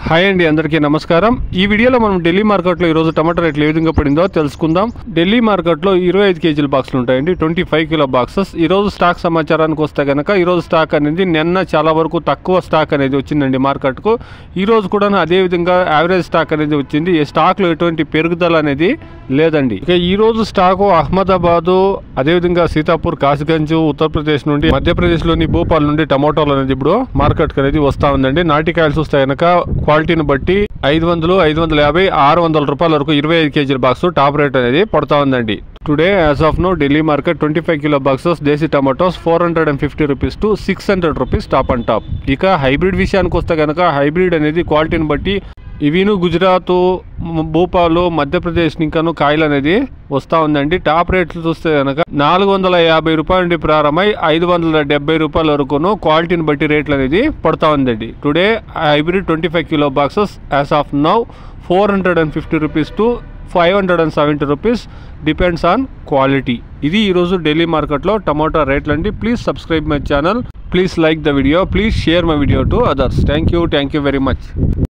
Hi అండి, అందరికీ నమస్కారం. ఈ వీడియోలో మనం ఢిల్లీ మార్కెట్లో ఈరోజు టమాటా రేట్లు ఏ విధంగా పడిందో తెలుసుకుందాం. ఢిల్లీ మార్కెట్లో 25 కేజీల బాక్సులు ఉంటాయండి, 25 కిలో బాక్సెస్. ఈరోజు స్టాక్ సమాచారానికి వస్తే కనుక ఈరోజు స్టాక్ అనేది నిన్న చాలా వరకు తక్కువ స్టాక్ అనేది వచ్చిందండి మార్కెట్కు. ఈరోజు కూడా అదేవిధంగా యావరేజ్ స్టాక్ అనేది వచ్చింది. ఈ స్టాక్లో ఎటువంటి పెరుగుదల అనేది లేదండి. ఇక ఈరోజు స్టాకు అహ్మదాబాదు, అదేవిధంగా సీతాపూర్, కాసిగంజ్, ఉత్తరప్రదేశ్ నుండి మధ్యప్రదేశ్లోని భోపాల్ నుండి టమాటోలు అనేది ఇప్పుడు మార్కెట్కి అనేది వస్తూ ఉందండి. నాటికాయలు చూస్తే కనుక క్వాలిటీని బట్టి 500, 550, 600 రూపాయల వరకు 25 కేజీల బాక్స్ టాప్ రేట్ అనేది పడతా ఉందండి. Today as of now Delhi market 25 kilo boxes desi tomatoes 450 rupees to 600 rupees top and top. ఇక హైబ్రిడ్ విషయానికి వస్తే కనుక హైబ్రిడ్ అనేది క్వాలిటీని బట్టి ఇవిను గుజరాత్, భోపాల్, మధ్యప్రదేశ్ ఇంకాను కాయలు అనేది వస్తూ ఉందండి. టాప్ రేట్లు చూస్తే కనుక 450 రూపాయల నుండి ప్రారంభమై 570 రూపాయల వరకును క్వాలిటీని బట్టి రేట్లు అనేది పడతా ఉందండి. Today hybrid 25 kilo boxes as of now 450 rupees to 570 rupees, depends on quality. ఇది ఈరోజు ఢిల్లీ మార్కెట్లో టమాటా రేట్లు అండి. Please subscribe my channel, please like the video, please share my video to others. Thank you very much.